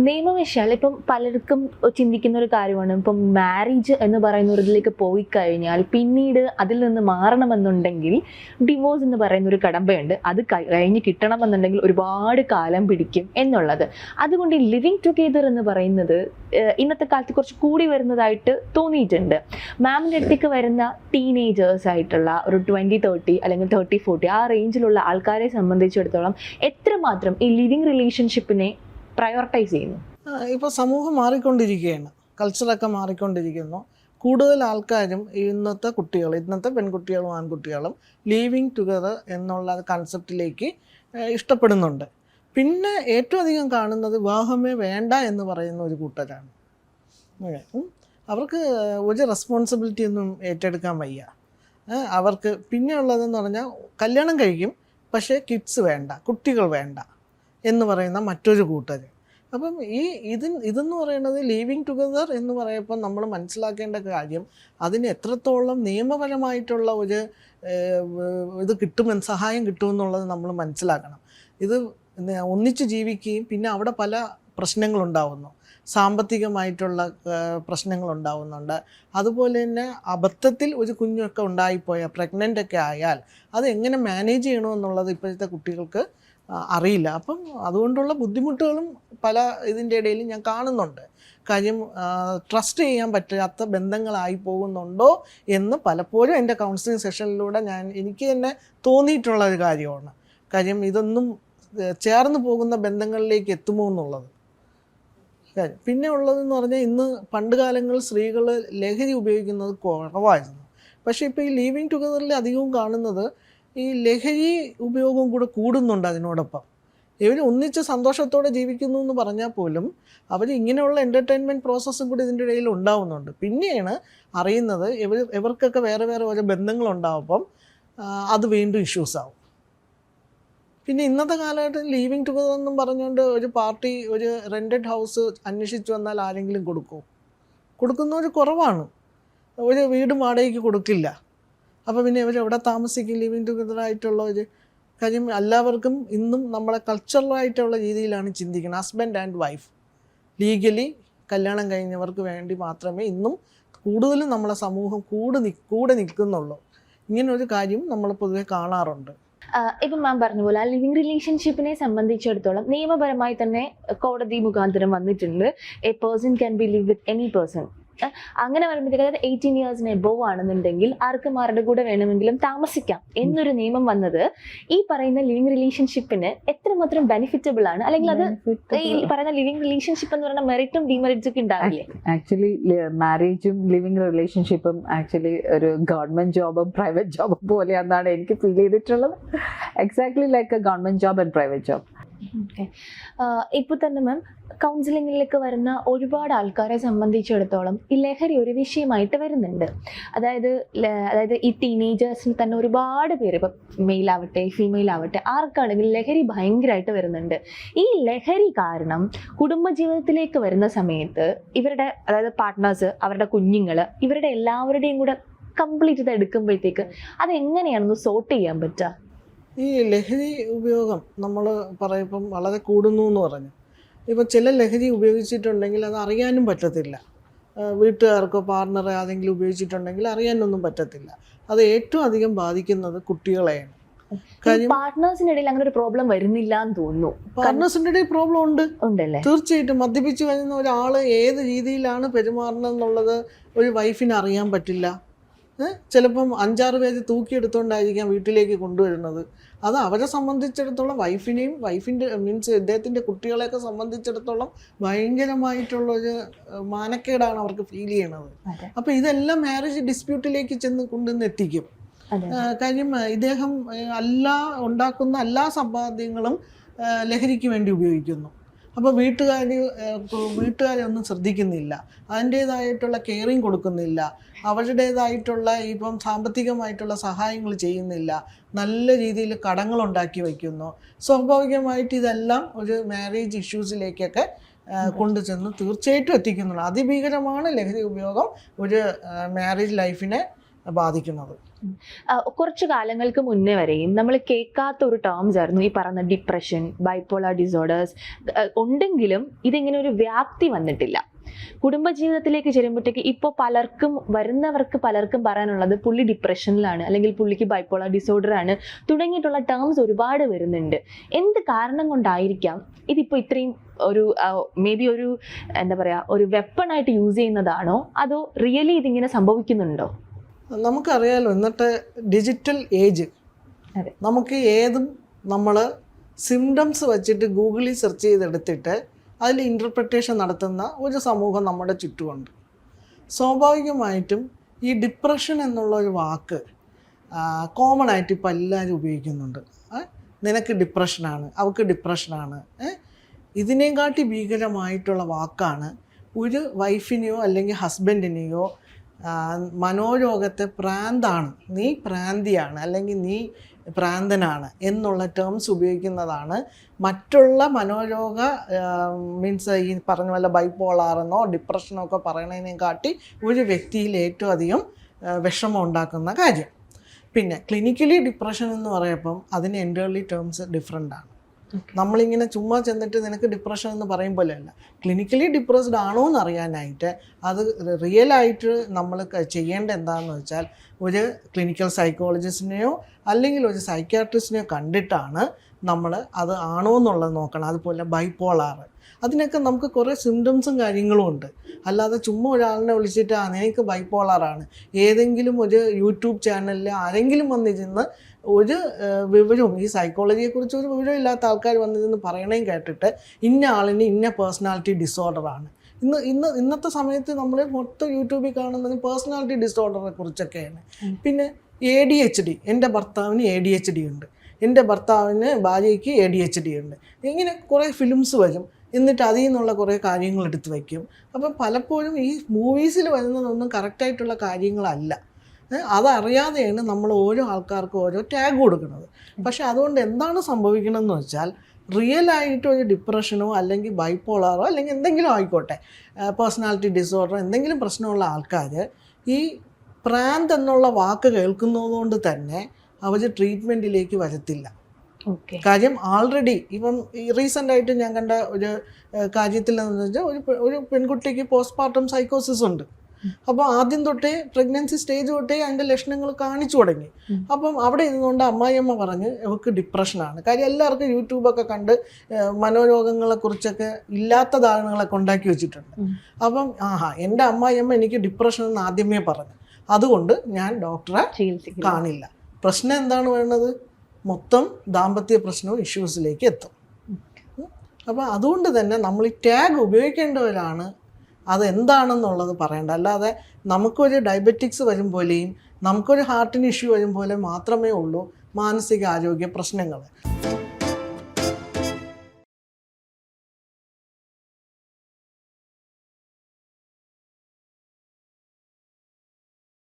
നിയമവശാൽ ഇപ്പം പലർക്കും ചിന്തിക്കുന്ന ഒരു കാര്യമാണ്, ഇപ്പം മാരേജ് എന്ന് പറയുന്ന ഒരു ഇതിലേക്ക് പോയി കഴിഞ്ഞാൽ പിന്നീട് അതിൽ നിന്ന് മാറണമെന്നുണ്ടെങ്കിൽ ഡിവോഴ്സ് എന്ന് പറയുന്ന ഒരു കടമ്പയുണ്ട്. അത് കഴിഞ്ഞ് കിട്ടണമെന്നുണ്ടെങ്കിൽ ഒരുപാട് കാലം പിടിക്കും എന്നുള്ളത്. അതുകൊണ്ട് ഈ ലിവിങ് ടുഗെദർ എന്ന് പറയുന്നത് ഇന്നത്തെ കാലത്ത് കുറച്ച് കൂടി വരുന്നതായിട്ട് തോന്നിയിട്ടുണ്ട്. മാമിൻ്റെ അടുത്തേക്ക് വരുന്ന ടീനേജേഴ്സ് ആയിട്ടുള്ള ഒരു 20-30 അല്ലെങ്കിൽ 30-40 ആ റേഞ്ചിലുള്ള ആൾക്കാരെ സംബന്ധിച്ചിടത്തോളം എത്രമാത്രം ഈ ലിവിങ് റിലേഷൻഷിപ്പിനെ പ്രയോറിറ്റൈസ് ചെയ്യുന്നു? ഇപ്പോൾ സമൂഹം മാറിക്കൊണ്ടിരിക്കുകയാണ്, കൾച്ചറൊക്കെ മാറിക്കൊണ്ടിരിക്കുന്നു. കൂടുതൽ ആൾക്കാരും ഇന്നത്തെ പെൺകുട്ടികളും ആൺകുട്ടികളും ലിവിങ് ടുഗദർ എന്നുള്ള കൺസെപ്റ്റിലേക്ക് ഇഷ്ടപ്പെടുന്നുണ്ട്. പിന്നെ ഏറ്റവും അധികം കാണുന്നത് വിവാഹമേ വേണ്ട എന്ന് പറയുന്ന ഒരു കൂട്ടരാണ്. അവർക്ക് ഒരു റെസ്പോൺസിബിലിറ്റി ഒന്നും ഏറ്റെടുക്കാൻ വയ്യ. അവർക്ക് പിന്നെ ഉള്ളതെന്ന് പറഞ്ഞാൽ കല്യാണം കഴിക്കും, പക്ഷേ കിഡ്സ് വേണ്ട, കുട്ടികൾ വേണ്ട എന്ന് പറയുന്ന മറ്റൊരു കൂട്ടർ. അപ്പം ഇതെന്ന് പറയുന്നത് ലിവിങ് ടുഗദർ എന്ന് പറയുമ്പോൾ നമ്മൾ മനസ്സിലാക്കേണ്ട കാര്യം, അതിന് എത്രത്തോളം നിയമപരമായിട്ടുള്ള ഒരു സഹായം കിട്ടുമെന്നുള്ളത് നമ്മൾ മനസ്സിലാക്കണം. ഇത് ഒന്നിച്ച് ജീവിക്കുകയും പിന്നെ അവിടെ പല പ്രശ്നങ്ങളുണ്ടാവുന്നു, സാമ്പത്തികമായിട്ടുള്ള പ്രശ്നങ്ങളുണ്ടാവുന്നുണ്ട്. അതുപോലെ തന്നെ അബദ്ധത്തിൽ ഒരു കുഞ്ഞൊക്കെ ഉണ്ടായിപ്പോയാൽ, പ്രഗ്നൻ്റ് ഒക്കെ ആയാൽ അത് എങ്ങനെ മാനേജ് ചെയ്യണമെന്നുള്ളത് ഇപ്പോഴത്തെ കുട്ടികൾക്ക് അറിയില്ല. അപ്പം അതുകൊണ്ടുള്ള ബുദ്ധിമുട്ടുകളും പല ഇതിൻ്റെ ഇടയിൽ ഞാൻ കാണുന്നുണ്ട്. കാര്യം ട്രസ്റ്റ് ചെയ്യാൻ പറ്റാത്ത ബന്ധങ്ങളായി പോകുന്നുണ്ടോ എന്ന് പലപ്പോഴും എൻ്റെ കൗൺസിലിംഗ് സെഷനിലൂടെ എനിക്ക് തന്നെ തോന്നിയിട്ടുള്ള ഒരു കാര്യമാണ്. കാര്യം ഇതൊന്നും ചേർന്ന് പോകുന്ന ബന്ധങ്ങളിലേക്ക് എത്തുമോ എന്നുള്ളത് കാര്യം. പിന്നെ ഉള്ളതെന്ന് പറഞ്ഞാൽ ഇന്ന് പണ്ട് കാലങ്ങളിൽ സ്ത്രീകൾ ലഹരി ഉപയോഗിക്കുന്നത് കുറവായിരുന്നു. പക്ഷേ ഇപ്പോൾ ഈ ലിവിങ് ടുഗദറിൽ അധികവും കാണുന്നത് ഈ ലഹരി ഉപയോഗം കൂടെ കൂടുന്നുണ്ട്. അതിനോടൊപ്പം ഇവർ ഒന്നിച്ച് സന്തോഷത്തോടെ ജീവിക്കുന്നു എന്ന് പറഞ്ഞാൽ പോലും അവർ ഇങ്ങനെയുള്ള എൻ്റർടൈൻമെൻറ്റ് പ്രോസസ്സും കൂടി ഇതിൻ്റെ ഇടയിൽ ഉണ്ടാവുന്നുണ്ട്. പിന്നെയാണ് അറിയുന്നത് ഇവർക്കൊക്കെ വേറെ വേറെ ഓരോ ബന്ധങ്ങളുണ്ടാവുമ്പം അത് വീണ്ടും ഇഷ്യൂസ് ആവും. പിന്നെ ഇന്നത്തെ കാലഘട്ടത്തിൽ ലിവിങ് ടുഗദർ എന്നും പറഞ്ഞുകൊണ്ട് ഒരു പാർട്ടി ഒരു റെൻറ്റഡ് ഹൗസ് അന്വേഷിച്ച് വന്നാൽ ആരെങ്കിലും കൊടുക്കുന്നവർ കുറവാണ്. ഒരു വീട് വാടകയ്ക്ക് കൊടുക്കില്ല. അപ്പോൾ പിന്നെ ഇവരെവിടെ താമസിക്കും? ലിവിങ് ടുഗദറായിട്ടുള്ള ഒരു കാര്യം എല്ലാവർക്കും ഇന്നും നമ്മളെ കൾച്ചറലായിട്ടുള്ള രീതിയിലാണ് ചിന്തിക്കുന്നത്. ഹസ്ബൻഡ് ആൻഡ് വൈഫ് ലീഗലി കല്യാണം കഴിഞ്ഞവർക്ക് വേണ്ടി മാത്രമേ ഇന്നും കൂടുതലും നമ്മളെ സമൂഹം കൂടെ നിൽക്കുന്നുള്ളൂ. ഇങ്ങനൊരു കാര്യം നമ്മൾ പൊതുവെ കാണാറുണ്ട്. ഇപ്പം മാം പറഞ്ഞ പോലെ ആ ലിവിങ് റിലേഷൻഷിപ്പിനെ സംബന്ധിച്ചിടത്തോളം നിയമപരമായി തന്നെ കോടതി മുഖാന്തരം വന്നിട്ടുണ്ട്. A person can be live with any person. അങ്ങനെ വരുമ്പോഴത്തേക്ക്, അതായത് 18 ഇയേഴ്സിന് എബോവ് ആണെന്നുണ്ടെങ്കിൽ ആർക്കും ആരുടെ കൂടെ വേണമെങ്കിലും താമസിക്കാം എന്നൊരു നിയമം വന്നത് ഈ പറയുന്ന ലിവിങ് റിലേഷൻഷിപ്പിന് എത്രമാത്രം ബെനിഫിറ്റബിൾ ആണ്? അല്ലെങ്കിൽ അത് ഈ പറയുന്ന ലിവിങ് റിലേഷൻഷിപ്പ് എന്ന് പറയുന്ന മെറിറ്റും ഡിമെറിറ്റ്സും ഒക്കെ ഉണ്ടാവില്ലേ? ആക്ച്വലി മാരേജും ലിവിങ് റിലേഷൻഷിപ്പും ആക്ച്വലി ഒരു ഗവൺമെന്റ് ജോബും പ്രൈവറ്റ് ജോബും പോലെയാണെന്നാണ് എനിക്ക് ഫീൽ ചെയ്തിട്ടുള്ളത്. Exactly like A government job and private job. ഇപ്പോൾ തന്നെ മാം കൗൺസിലിങ്ങിലേക്ക് വരുന്ന ഒരുപാട് ആൾക്കാരെ സംബന്ധിച്ചിടത്തോളം ഈ ലഹരി ഒരു വിഷയമായിട്ട് വരുന്നുണ്ട്. അതായത് ഈ ടീനേജേഴ്സിന് തന്നെ ഒരുപാട് പേര്, ഇപ്പം മെയിൽ ആവട്ടെ ഫീമെയിൽ ആവട്ടെ, ആർക്കാണെങ്കിലും ലഹരി ഭയങ്കരമായിട്ട് വരുന്നുണ്ട്. ഈ ലഹരി കാരണം കുടുംബജീവിതത്തിലേക്ക് വരുന്ന സമയത്ത് ഇവരുടെ, അതായത് പാർട്ട്നേഴ്സ്, അവരുടെ കുഞ്ഞുങ്ങൾ, ഇവരുടെ എല്ലാവരുടെയും കൂടെ കംപ്ലീറ്റ് ഇത് എടുക്കുമ്പോഴത്തേക്ക് അതെങ്ങനെയാണെന്ന് സോർട്ട് ചെയ്യാൻ പറ്റുക? ഈ ലഹരി ഉപയോഗം നമ്മൾ പറയുമ്പം വളരെ കൂടുന്നു എന്ന് പറഞ്ഞു. ഇപ്പോൾ ചില ലഹരി ഉപയോഗിച്ചിട്ടുണ്ടെങ്കിൽ അത് അറിയാനും പറ്റത്തില്ല. വീട്ടുകാർക്കോ പാർട്ണറോ ആരെങ്കിലും ഉപയോഗിച്ചിട്ടുണ്ടെങ്കിൽ അറിയാനൊന്നും പറ്റത്തില്ല. അത് ഏറ്റവും അധികം ബാധിക്കുന്നത് കുട്ടികളെയാണ്. കാര്യം പാർട്ട്നേഴ്സിനിടയിൽ അങ്ങനെ ഒരു പ്രോബ്ലം വരുന്നില്ല എന്ന് തോന്നുന്നു. പാർട്ട്നേഴ്സിൻ്റെ ഇടയിൽ പ്രോബ്ലം ഉണ്ടല്ലേ? തീർച്ചയായിട്ടും. മദ്യപിച്ച് വരുന്ന ഒരാൾ ഏത് രീതിയിലാണ് പെരുമാറണമെന്നുള്ളത് ഒരു വൈഫിന് അറിയാൻ പറ്റില്ല. ചിലപ്പം 5-6 പേര് തൂക്കിയെടുത്തുകൊണ്ടായിരിക്കാം വീട്ടിലേക്ക് കൊണ്ടുവരുന്നത്. അത് അവരെ സംബന്ധിച്ചിടത്തോളം വൈഫിൻ്റെ മീൻസ് ഇദ്ദേഹത്തിൻ്റെ കുട്ടികളെയൊക്കെ സംബന്ധിച്ചിടത്തോളം ഭയങ്കരമായിട്ടുള്ളൊരു മാനക്കേടാണ് അവർക്ക് ഫീൽ ചെയ്യണത്. അപ്പോൾ ഇതെല്ലാം മാരേജ് ഡിസ്പ്യൂട്ടിലേക്ക് കൊണ്ടുവന്ന് എത്തിക്കും. കാര്യം ഇദ്ദേഹം ഉണ്ടാക്കുന്ന എല്ലാ സമ്പാദ്യങ്ങളും ലഹരിക്ക് വേണ്ടി ഉപയോഗിക്കുന്നു. അപ്പോൾ വീട്ടുകാരെ ഒന്നും ശ്രദ്ധിക്കുന്നില്ല, അതിൻ്റേതായിട്ടുള്ള കെയറിങ് കൊടുക്കുന്നില്ല, അവരുടേതായിട്ടുള്ള ഇപ്പം സാമ്പത്തികമായിട്ടുള്ള സഹായങ്ങൾ ചെയ്യുന്നില്ല, നല്ല രീതിയിൽ കടങ്ങളുണ്ടാക്കി വയ്ക്കുന്നു. സ്വാഭാവികമായിട്ട് ഇതെല്ലാം ഒരു മാരേജ് ഇഷ്യൂസിലേക്കൊക്കെ കൊണ്ടുചെന്ന് തീർച്ചയായിട്ടും എത്തിക്കുന്നുള്ളൂ. അതിഭീകരമാണ് ലഹരി ഉപയോഗം ഒരു മാരേജ് ലൈഫിനെ ബാധിക്കുന്നത്. കുറച്ചു കാലങ്ങൾക്ക് മുന്നേ വരെയും നമ്മൾ കേൾക്കാത്ത ഒരു ടേംസ് ആയിരുന്നു ഈ പറയുന്ന ഡിപ്രഷൻ, ബൈപ്പോളർ ഡിസോർഡേഴ്സ്. ഉണ്ടെങ്കിലും ഇതിങ്ങനെ ഒരു വ്യാപ്തി വന്നിട്ടില്ല. കുടുംബജീവിതത്തിലേക്ക് ചെല്ലുമ്പോഴത്തേക്ക് ഇപ്പോൾ വരുന്നവർക്ക് പലർക്കും പറയാനുള്ളത് പുള്ളി ഡിപ്രഷനിലാണ്, അല്ലെങ്കിൽ പുള്ളിക്ക് ബൈപ്പോളർ ഡിസോർഡർ ആണ് തുടങ്ങിയിട്ടുള്ള ടേംസ് ഒരുപാട് വരുന്നുണ്ട്. എന്ത് കാരണം കൊണ്ടായിരിക്കാം ഇതിപ്പോൾ ഇത്രയും ഒരു മേ ബി ഒരു എന്താ പറയുക, ഒരു വെപ്പണായിട്ട് യൂസ് ചെയ്യുന്നതാണോ, അതോ റിയലി ഇതിങ്ങനെ സംഭവിക്കുന്നുണ്ടോ? നമുക്കറിയാലോ ഇന്നത്തെ ഡിജിറ്റൽ ഏജ്, നമുക്ക് ഏതും നമ്മൾ സിംറ്റംസ് വച്ചിട്ട് ഗൂഗിളിൽ സെർച്ച് ചെയ്തെടുത്തിട്ട് അതിൽ ഇൻ്റർപ്രിട്ടേഷൻ നടത്തുന്ന ഒരു സമൂഹം നമ്മുടെ ചുറ്റുമുണ്ട്. സ്വാഭാവികമായിട്ടും ഈ ഡിപ്രഷൻ എന്നുള്ള ഒരു വാക്ക് കോമൺ ആയിട്ട് ഇപ്പോൾ എല്ലാവരും ഉപയോഗിക്കുന്നുണ്ട്. നിനക്ക് ഡിപ്രഷനാണ്, അവൾക്ക് ഡിപ്രഷനാണ്. ഇതിനെക്കാട്ടി ഭീകരമായിട്ടുള്ള വാക്കാണ് ഒരു വൈഫിനെയോ അല്ലെങ്കിൽ ഹസ്ബൻഡിനെയോ മനോരോഗത്തെ പ്രാന്താണ്, നീ പ്രാന്തിയാണ്, അല്ലെങ്കിൽ നീ പ്രാന്തനാണ് എന്നുള്ള ടേംസ് ഉപയോഗിക്കുന്നതാണ് മറ്റുള്ള മനോരോഗ മീൻസ് ഈ പറഞ്ഞ പോലെ ബൈപ്പോളാറെന്നോ ഡിപ്രഷനോ ഒക്കെ പറയണതിനെക്കാട്ടി ഒരു വ്യക്തിയിൽ ഏറ്റവും അധികം വിഷമം ഉണ്ടാക്കുന്ന കാര്യം. പിന്നെ ക്ലിനിക്കലി ഡിപ്രഷൻ എന്ന് പറയുമ്പം അതിന് എൻ്റർലി ടേംസ് ഡിഫറെൻ്റാണ്. നമ്മളിങ്ങനെ ചുമ്മാ ചെന്നിട്ട് നിനക്ക് ഡിപ്രഷൻ എന്ന് പറയും പോലെയല്ല, ക്ലിനിക്കലി ഡിപ്രസ്ഡ് ആണോ എന്ന് അറിയാനായിട്ട് അത് റിയലായിട്ട് നമ്മൾ ചെയ്യേണ്ട എന്താണെന്ന് വെച്ചാൽ ഒരു ക്ലിനിക്കൽ സൈക്കോളജിസ്റ്റിനെയോ അല്ലെങ്കിൽ ഒരു സൈക്യാട്രിസ്റ്റിനെയോ കണ്ടിട്ടാണ് നമ്മൾ അത് ആണോ എന്നുള്ളത് നോക്കണം. അതുപോലെ ബൈപ്പോളാർ, അതിനൊക്കെ നമുക്ക് കുറേ സിംറ്റംസും കാര്യങ്ങളും ഉണ്ട്. അല്ലാതെ ചുമ്മാ ഒരാളിനെ വിളിച്ചിട്ട് നിനക്ക് ബൈപ്പോളാറാണ്, ഏതെങ്കിലും ഒരു യൂട്യൂബ് ചാനലിൽ ആരെങ്കിലും വന്നിരുന്ന് ഒരു വിവരവും ഈ സൈക്കോളജിയെക്കുറിച്ച് ഒരു വിവരം ഇല്ലാത്ത ആൾക്കാർ വന്നിരുന്ന് പറയണേയും കേട്ടിട്ട് ഇന്ന ആളിന് ഇന്ന പേഴ്സണാലിറ്റി ഡിസോർഡറാണ്. ഇന്നത്തെ സമയത്ത് നമ്മൾ മൊത്തം യൂട്യൂബിൽ കാണുന്നത് പേഴ്സണാലിറ്റി ഡിസോർഡറെ കുറിച്ചൊക്കെയാണ്. പിന്നെ ADHD, എൻ്റെ ഭർത്താവിന് ADHD ഉണ്ട്, എൻ്റെ ഭർത്താവിന് ഭാര്യയ്ക്ക് ADHD ഉണ്ട്, ഇങ്ങനെ കുറേ ഫിലിംസ് വരും. എന്നിട്ട് അതിൽ നിന്നുള്ള കുറേ കാര്യങ്ങൾ എടുത്ത് വയ്ക്കും. അപ്പം പലപ്പോഴും ഈ മൂവീസിൽ വരുന്നതൊന്നും കറക്റ്റായിട്ടുള്ള കാര്യങ്ങളല്ല. അതറിയാതെയാണ് നമ്മൾ ഓരോ ആൾക്കാർക്കും ഓരോ ടാഗ് കൊടുക്കുന്നത്. പക്ഷെ അതുകൊണ്ട് എന്താണ് സംഭവിക്കണമെന്ന് വെച്ചാൽ റിയലായിട്ട് ഒരു ഡിപ്രഷനോ അല്ലെങ്കിൽ ബൈപ്പോളാറോ അല്ലെങ്കിൽ എന്തെങ്കിലും ആയിക്കോട്ടെ, പേഴ്സണാലിറ്റി ഡിസോർഡറോ എന്തെങ്കിലും പ്രശ്നമുള്ള ആൾക്കാർ ഈ പ്രാന്ത് എന്നുള്ള വാക്ക് കേൾക്കുന്നതുകൊണ്ട് തന്നെ അവർ ട്രീറ്റ്മെൻറ്റിലേക്ക് വരത്തില്ല. കാര്യം ആൾറെഡി ഇപ്പം റീസെൻ്റായിട്ട് ഞാൻ കണ്ട ഒരു കാര്യത്തിൽ എന്ന് വെച്ചാൽ ഒരു പെൺകുട്ടിക്ക് പോസ്റ്റ്മോർട്ടം സൈക്കോസിസ് ഉണ്ട്. അപ്പോൾ ആദ്യം തൊട്ടേ പ്രഗ്നൻസി സ്റ്റേജ് തൊട്ടേ അതിൻ്റെ ലക്ഷണങ്ങൾ കാണിച്ചു തുടങ്ങി. അപ്പം അവിടെ ഇരുന്നുകൊണ്ട് അമ്മായിയമ്മ പറഞ്ഞ് അവൾക്ക് ഡിപ്രഷനാണ്. കാര്യം എല്ലാവർക്കും യൂട്യൂബൊക്കെ കണ്ട് മനോരോഗങ്ങളെക്കുറിച്ചൊക്കെ ഇല്ലാത്ത ധാരണകളൊക്കെ ഉണ്ടാക്കി വെച്ചിട്ടുണ്ട്. അപ്പം എൻ്റെ അമ്മായിയമ്മ എനിക്ക് ഡിപ്രഷൻ എന്ന് ആദ്യമേ പറഞ്ഞു, അതുകൊണ്ട് ഞാൻ ഡോക്ടറെ കാണില്ല. പ്രശ്നം എന്താണ് വേണ്ടത്? മൊത്തം ദാമ്പത്യ പ്രശ്നവും ഇഷ്യൂസിലേക്ക് എത്തും. അപ്പോൾ അതുകൊണ്ട് തന്നെ നമ്മൾ ഈ ടാഗ് ഉപയോഗിക്കേണ്ടവരാണ് അതെന്താണെന്നുള്ളത് പറയേണ്ട. അല്ലാതെ നമുക്കൊരു ഡയബറ്റിക്സ് വരും പോലെയും നമുക്കൊരു ഹാർട്ടിന് ഇഷ്യൂ വരും പോലെ മാത്രമേ ഉള്ളൂ മാനസികാരോഗ്യ പ്രശ്നങ്ങൾ.